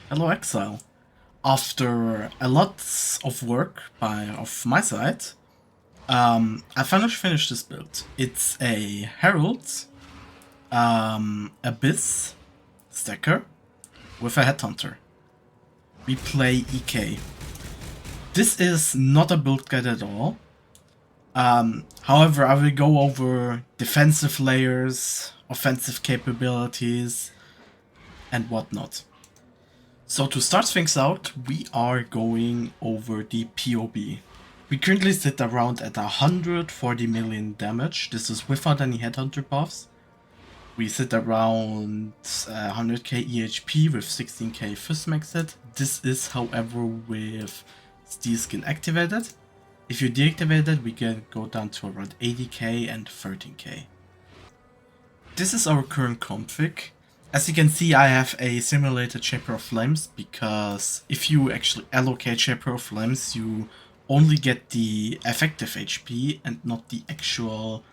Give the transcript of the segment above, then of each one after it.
Hello, Exile. After a lot of work of my side, I finally finished this build. It's a Herald, Abyss Stacker with a Headhunter. We play EK. This is not a build guide at all. However, I will go over defensive layers, offensive capabilities, and whatnot. So to start things out, we are going over the POB. We currently sit around at 140 million damage. This is without any headhunter buffs. We sit around 100k EHP with 16k fist max hit. This is, however, with steel skin activated. If you deactivate it, we can go down to around 80k and 13k. This is our current config. As you can see, I have a simulated Shaper of Flames, because if you actually allocate Shaper of Flames, you only get the effective HP and not the actual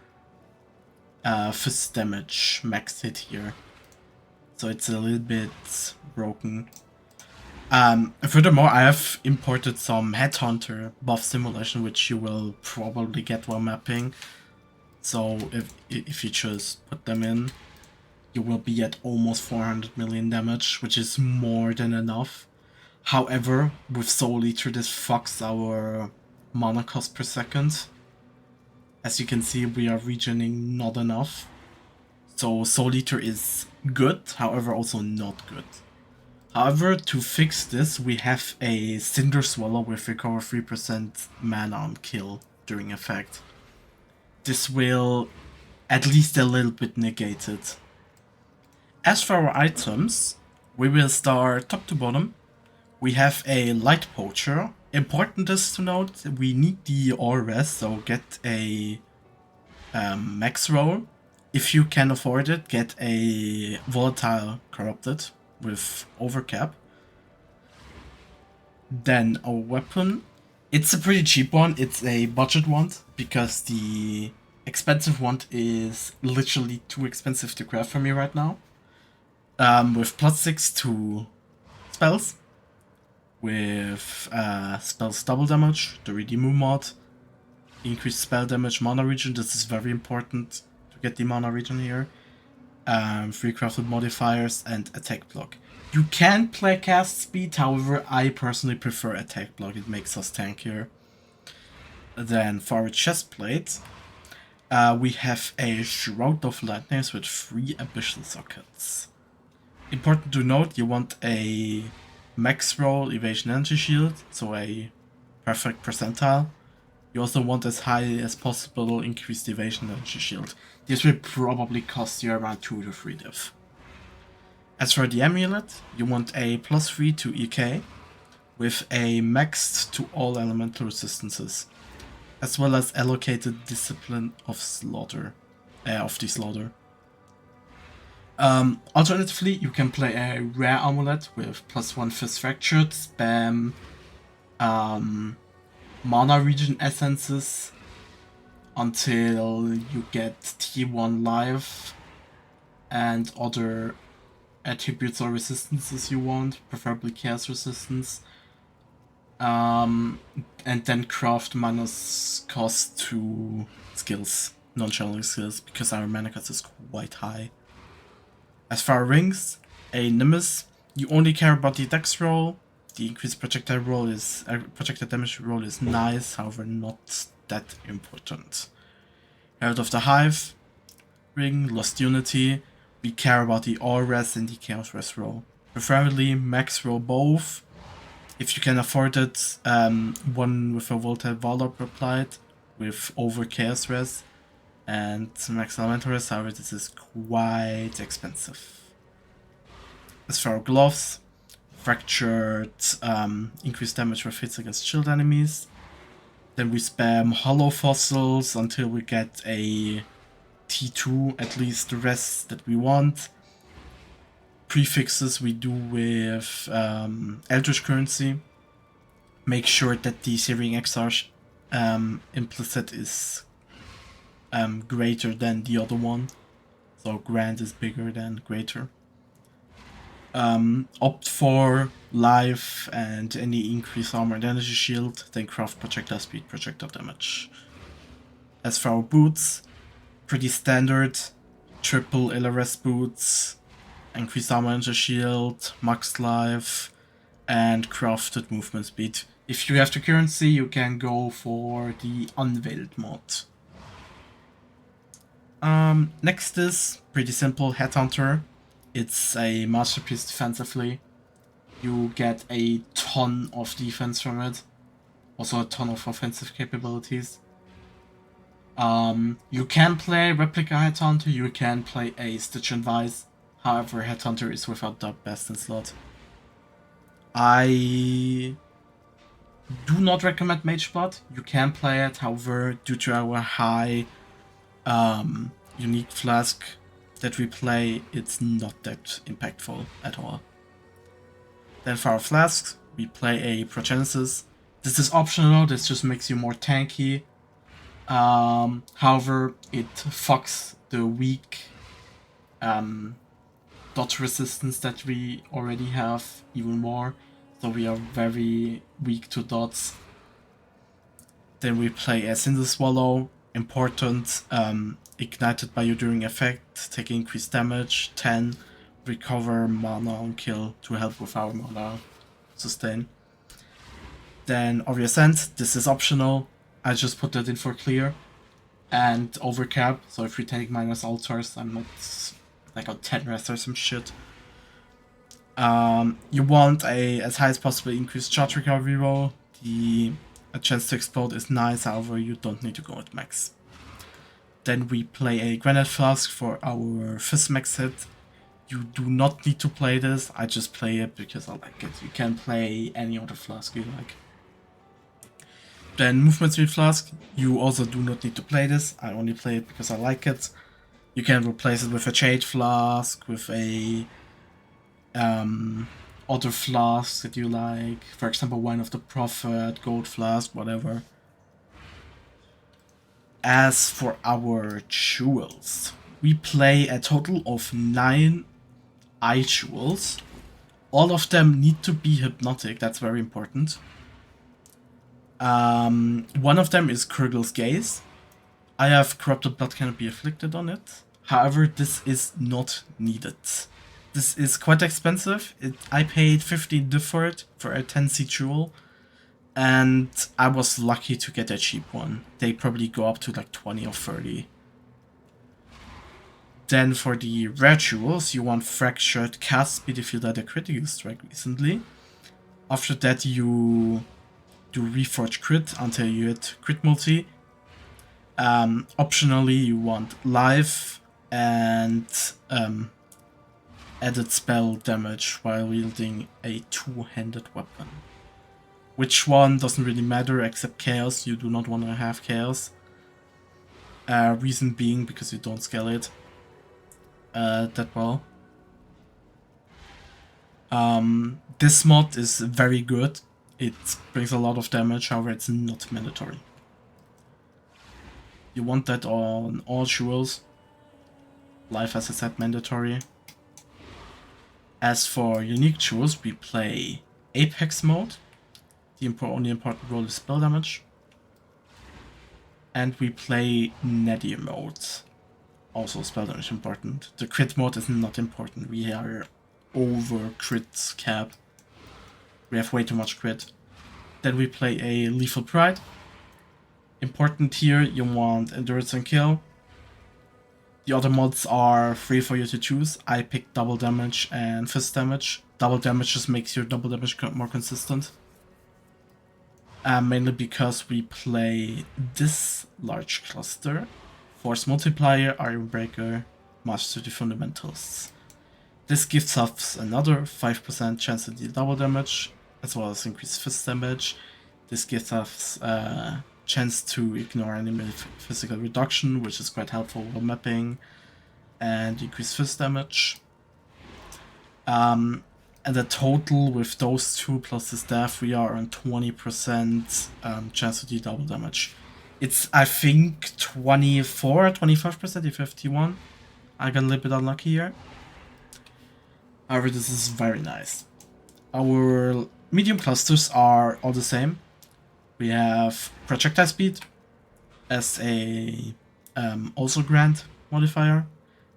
fist damage max hit here. So it's a little bit broken. Furthermore, I have imported some Headhunter buff simulation, which you will probably get while mapping. So if you just put them in, you will be at almost 400 million damage, which is more than enough. However, with Soul Eater, this fucks our mana cost per second. As you can see, we are regening not enough. So Soul Eater is good, however also not good. However, to fix this, we have a Cinder Swallow with recover 3% mana on kill during effect. This will at least a little bit negate it. As for our items, we will start top to bottom. We have a Light Poacher. Important is to note, we need the Ores, so get a max roll. If you can afford it, get a Volatile Corrupted with Overcap. Then our weapon. It's a pretty cheap one, it's a budget one, because the expensive one is literally too expensive to craft for me right now. With +6 to spells, with spells double damage, the Redeemer mod, increased spell damage, mana regen, this is very important to get the mana regen here, 3 crafted modifiers, and attack block. You can play cast speed, however I personally prefer attack block, it makes us tankier. Then for our chest plate, we have a Shroud of Lightnings with 3 Abyssal Sockets. Important to note, you want a max roll evasion energy shield, so a perfect percentile. You also want as high as possible increased evasion energy shield. This will probably cost you around 2 to 3 div. As for the amulet, you want a +3 to EK with a maxed to all elemental resistances, as well as allocated discipline of slaughter, of the slaughter. Alternatively, you can play a rare amulet with +1 fist fractured, spam mana regen essences until you get T1 life and other attributes or resistances you want, preferably chaos resistance. And then craft mana's cost to skills, non-channeling skills, because our mana cost is quite high. As for our rings, a Nimbus, you only care about the dex roll. The increased projectile roll is projectile damage roll is nice, however not that important. Herald of the Hive, ring, Lost Unity. We care about the All Res and the Chaos Res roll. Preferably max roll both. If you can afford it, one with a Volatile Valor applied with over Chaos Res and max Elementalist, however this is quite expensive. As for our gloves, fractured, increased damage with hits against shield enemies. Then we spam hollow fossils until we get a T2, at least the rest that we want. Prefixes we do with Eldritch Currency. Make sure that the Searing Exarch implicit is greater than the other one. So grand is bigger than greater. Opt for life and any increased armor and energy shield, then craft projectile speed, projectile damage. As for our boots, pretty standard, triple LRS boots, increased armor and energy shield, max life, and crafted movement speed. If you have the currency, you can go for the Unveiled mod. Next is pretty simple, Headhunter. It's a masterpiece defensively. You get a ton of defense from it. Also a ton of offensive capabilities. You can play Replica Headhunter, you can play a Stitch and Vice. However, Headhunter is without the best in slot. I do not recommend Mage Blood. You can play it, however, due to our high unique flask that we play, it's not that impactful at all. Then for our flasks, we play a Progenesis. This is optional, this just makes you more tanky. However, it fucks the weak dot resistance that we already have even more. So we are very weak to dots. Then we play a Cinder Swallow. Important, ignited by you during effect, take increased damage, 10, recover mana on kill to help with our mana sustain. Then Obvious End, this is optional, I just put that in for clear. And overcap, so if we take minus altars, I'm not like on 10 rest or some shit. You want a as high as possible increased charge recovery roll. A chance to explode is nice, however you don't need to go at max. Then we play a Granite Flask for our first max hit. You do not need to play this, I just play it because I like it. You can play any other flask you like. Then Movement Speed Flask, you also do not need to play this, I only play it because I like it. You can replace it with a Jade Flask, with a other flasks that you like, for example Wine of the Prophet, Gold Flask, whatever. As for our jewels, we play a total of 9 eye jewels. All of them need to be hypnotic, that's very important. One of them is Kurgle's Gaze. I have Corrupted Blood Cannot Be Afflicted on it. However, this is not needed. This is quite expensive. I paid 15 div for it, for a 10C jewel. And I was lucky to get a cheap one. They probably go up to like 20 or 30. Then for the rare jewels, you want Fractured Cast Speed if you died a critical strike recently. After that you do Reforge Crit until you hit Crit Multi. Optionally you want Life and added spell damage while wielding a two-handed weapon. Which one doesn't really matter except Chaos, you do not want to have Chaos. Reason being because you don't scale it that well. This mod is very good, it brings a lot of damage, however it's not mandatory. You want that on all jewels. Life, as I said, mandatory. As for unique jewels, we play Apex mode. The only important role is spell damage. And we play Nadir mode. Also spell damage important. The crit mode is not important. We are over crit cap. We have way too much crit. Then we play a Lethal Pride. Important here, you want Endurance and Kill. The other mods are free for you to choose. I picked double damage and fist damage. Double damage just makes your double damage more consistent. Mainly because we play this large cluster. Force Multiplier, Iron Breaker, Master the Fundamentals. This gives us another 5% chance to deal double damage, as well as increased fist damage. This gives us a chance to ignore enemy physical reduction, which is quite helpful while mapping, and increase fist damage. And the total with those two plus the staff, we are on 20% chance to deal double damage. It's, I think, 25% if you have T1. I got a little bit unlucky here. However, this is very nice. Our medium clusters are all the same. We have projectile speed as a also grant modifier,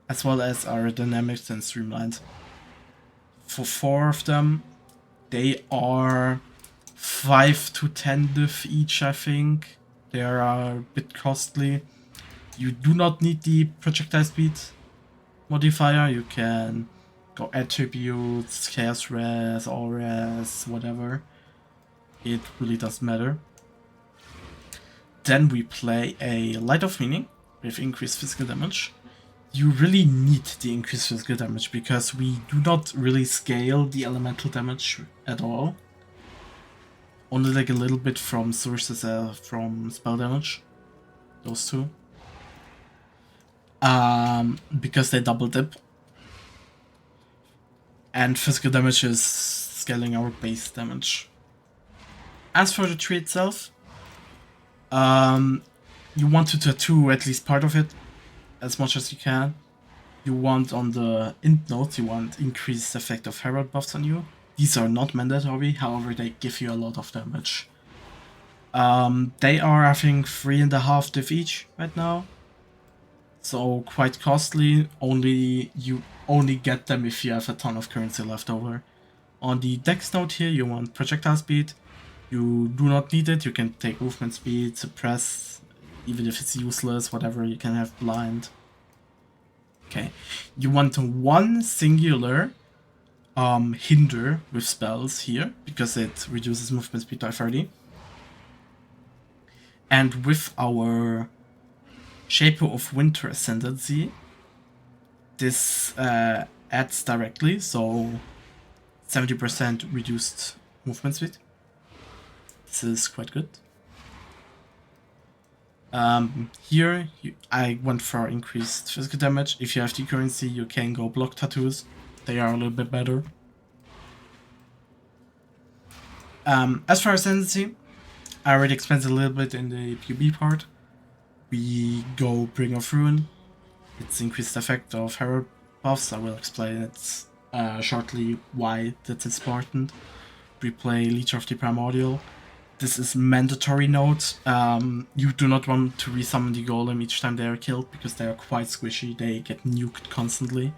as well as our dynamics and streamlined. For 4 of them, they are 5 to 10 diff each, I think. They are a bit costly. You do not need the projectile speed modifier. You can go attributes, chaos res, all res, whatever. It really doesn't matter. Then we play a Light of Meaning with increased physical damage. You really need the increased physical damage because we do not really scale the elemental damage at all. Only like a little bit from sources from spell damage. Those two. Because they double dip. And physical damage is scaling our base damage. As for the tree itself, you want to tattoo at least part of it as much as you can. You want on the int notes, you want increased effect of Herald buffs on you. These are not mandatory, however they give you a lot of damage. They are, I think, 3.5 diff each right now. So quite costly. You only get them if you have a ton of currency left over. On the dex note here, you want projectile speed. You do not need it. You can take movement speed, suppress, even if it's useless, whatever. You can have blind. Okay. You want one singular hinder with spells here, because it reduces movement speed by 30. And with our Shaper of Winter Ascendancy, this adds directly, so 70% reduced movement speed. This is quite good. Here, I went for increased physical damage. If you have the currency, you can go block tattoos. They are a little bit better. As for Ascendancy, I already explained a little bit in the PUB part. We go Bring of Ruin. It's increased effect of Herald buffs. I will explain it shortly why that's important. We play Leech of the Primordial. This is mandatory note. You do not want to resummon the golem each time they are killed because they are quite squishy. They get nuked constantly.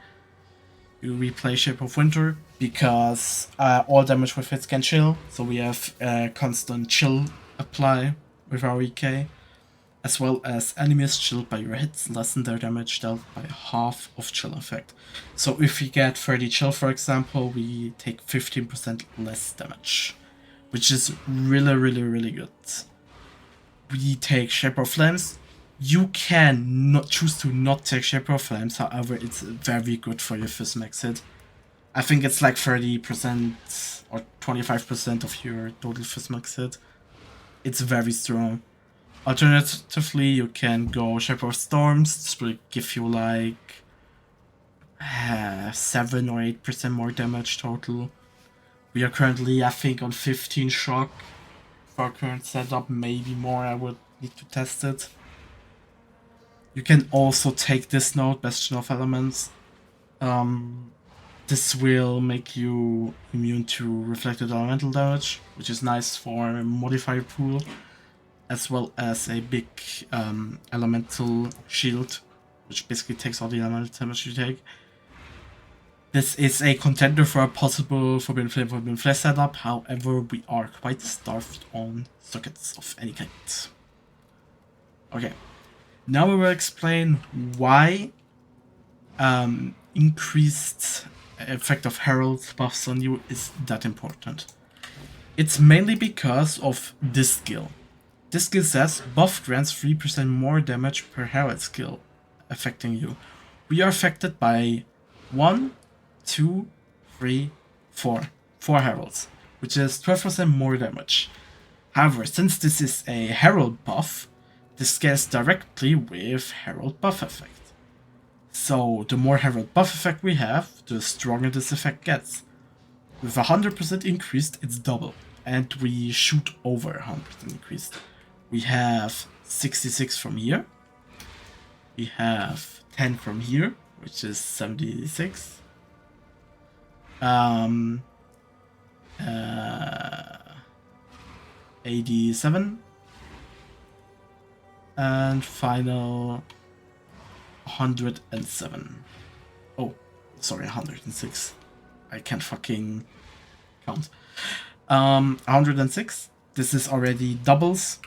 You replay Shape of Winter because all damage with hits can chill. So we have constant chill apply with our EK. As well as enemies chilled by your hits lessen their damage dealt by half of chill effect. So if we get 30 chill, for example, we take 15% less damage, which is really good. We take Shaper of Flames. You can not choose to not take Shaper of Flames, however, it's very good for your first max hit. I think it's like 30% or 25% of your total first max hit. It's very strong. Alternatively, you can go Shaper of Storms. This will give you like 7 or 8% more damage total. We are currently, I think, on 15 shock for our current setup, maybe more. I would need to test it. You can also take this note, Bastion of Elements. This will make you immune to reflected elemental damage, which is nice for a modifier pool, as well as a big elemental shield, which basically takes all the elemental damage you take. This is a contender for a possible Forbidden Flame, Forbidden Flesh setup, however, we are quite starved on sockets of any kind. Okay, now we will explain why increased effect of Herald buffs on you is that important. It's mainly because of this skill. This skill says buff grants 3% more damage per Herald skill affecting you. We are affected by 1, 2, 3, 4. 4 Heralds, which is 12% more damage. However, since this is a Herald buff, this scales directly with Herald buff effect. So the more Herald buff effect we have, the stronger this effect gets. With 100% increased, it's double, and we shoot over 100% increased. We have 66 from here. We have 10 from here, which is 76. 87. And final 107. Oh, sorry, 106. I can't fucking count. 106. This is already doubles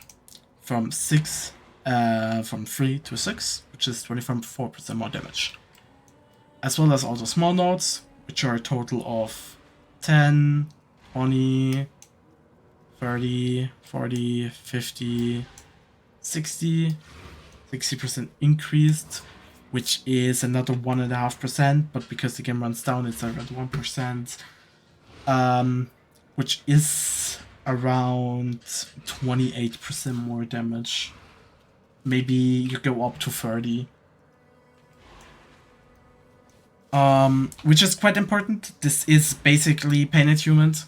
from 6, from 3 to 6, which is 24% more damage. As well as all the small nodes, which are a total of 10, 20, 30, 40, 50, 60, 60% increased, which is another 1.5%, but because the game runs down, it's around 1%, which is around 28% more damage. Maybe you go up to 30. Which is quite important. This is basically Painted Humans.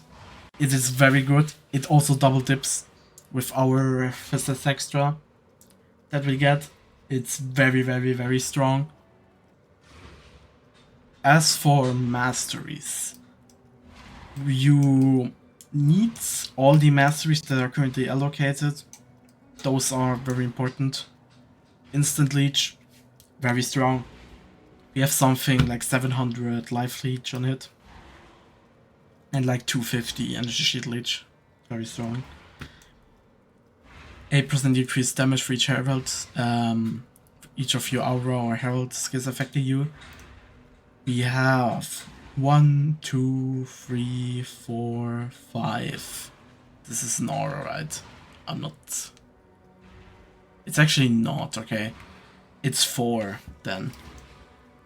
It is very good. It also double dips with our Fistus Extra that we get. It's very, very, very strong. As for masteries, you need all the masteries that are currently allocated. Those are very important. Instant Leech, very strong. We have something like 700 life leech on it. And like 250 energy shield leech. Very strong. 8% decreased damage for each herald. Each of your aura or herald skills affecting you. We have 1, 2, 3, 4, 5. This is an aura, right? I'm not. It's actually not, okay. It's 4 then.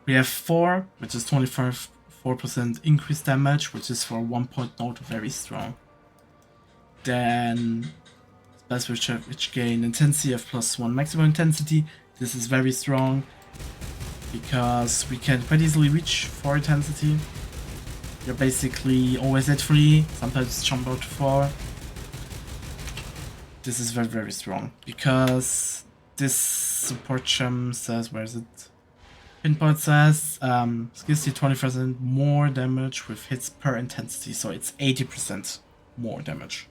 We have 4, which is 4% increased damage, which is for 1 point node very strong. Then spells which gain intensity of +1 maximum intensity. This is very strong because we can quite easily reach 4 intensity. You're basically always at 3, sometimes jump out to 4. This is very, very strong because this support gem says, where is it? Pinpoint says, gives you 20% more damage with hits per intensity, so it's 80% more damage.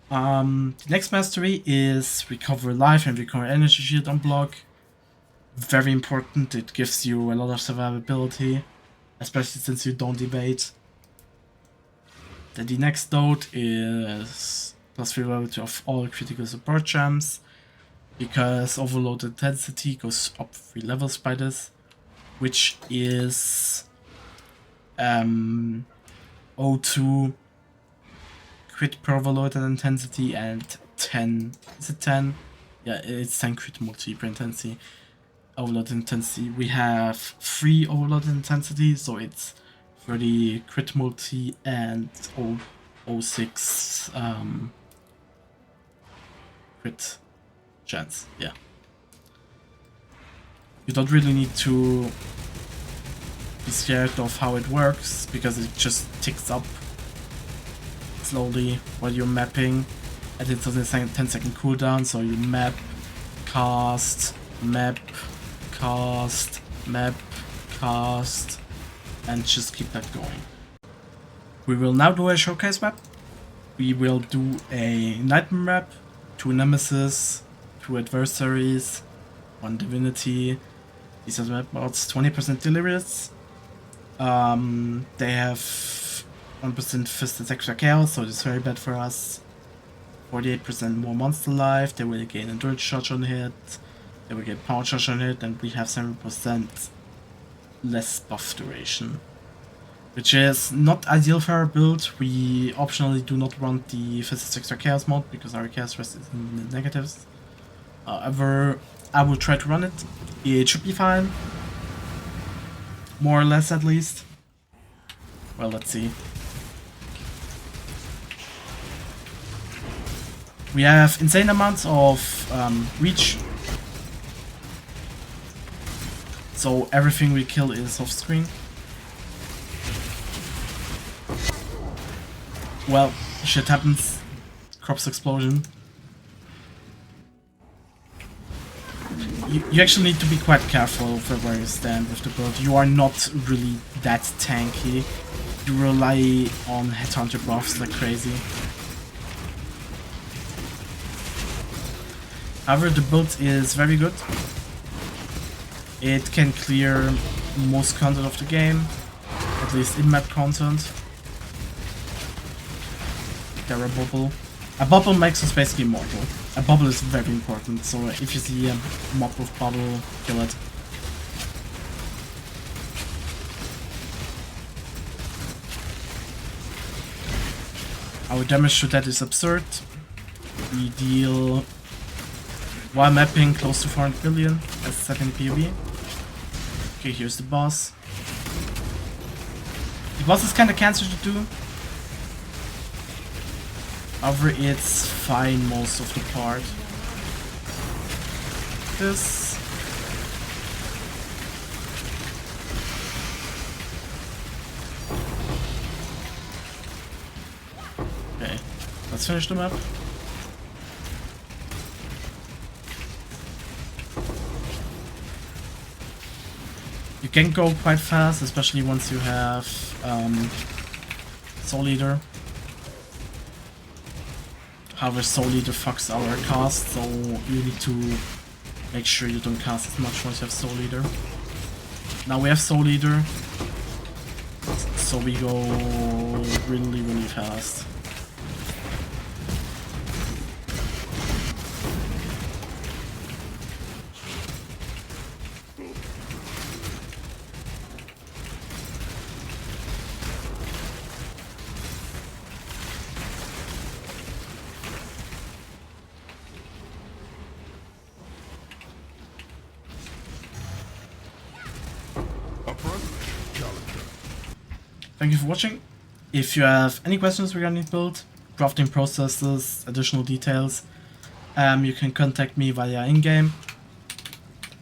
The next mastery is Recover Life and Recover Energy Shield on block. Very important, it gives you a lot of survivability, especially since you don't evade. Then the next node is plus survivability of all critical support gems, because overload intensity goes up 3 levels by this, which is 02 crit per overloaded intensity and 10. Is it 10? Yeah, it's 10 crit multi per intensity. Overload intensity. We have 3 overload intensity, so it's 30 crit multi and 06 crit chance. Yeah. You don't really need to be scared of how it works because it just ticks up slowly while you're mapping, and it's on a 10-second cooldown, so you map, cast, map, cast, map, cast, and just keep that going. We will now do a showcase map. We will do a Nightmare map, 2 Nemesis, 2 Adversaries, 1 Divinity. These are the map mods. 20% Delirious. They have 1% Fistus Extra Chaos, so it's very bad for us. 48% more monster life. They will gain Endurance Charge on hit. They will get Power Charge on hit, and we have 7% less buff duration, which is not ideal for our build. We optionally do not run the Fistus Extra Chaos mod because our Chaos Rest is in the negatives. However, I will try to run it. It should be fine. More or less, at least. Well, let's see. We have insane amounts of reach. So everything we kill is off screen. Well, shit happens. Corpse explosion. You actually need to be quite careful for where you stand with the build. You are not really that tanky. You rely on headhunter buffs like crazy. However, the build is very good. It can clear most content of the game, at least in-map content. There a bubble. A bubble makes us basically immortal. A bubble is very important, so if you see a mob with bubble, kill it. Our damage to that is absurd. We deal, while mapping, close to 400 billion, as set in PoE. Okay, here's the boss. The boss is kinda cancer to do. However, it's fine most of the part. This. Okay, let's finish the map. You can go quite fast, especially once you have Soul Eater. However, Soul Eater fucks our cast, so you need to make sure you don't cast as much once you have Soul Eater. Now we have Soul Eater, so we go really fast. Thank you for watching. If you have any questions regarding the build, crafting processes, additional details, you can contact me via in-game.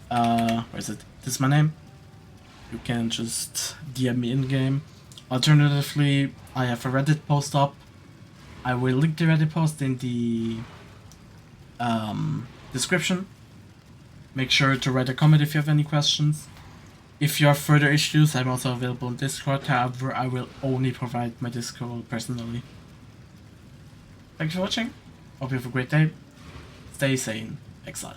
Where is it? This is my name. You can just DM me in-game. Alternatively, I have a Reddit post up. I will link the Reddit post in the description. Make sure to write a comment if you have any questions. If you have further issues, I'm also available on Discord, however I will only provide my Discord personally. Thanks for watching, hope you have a great day, stay sane, Exile.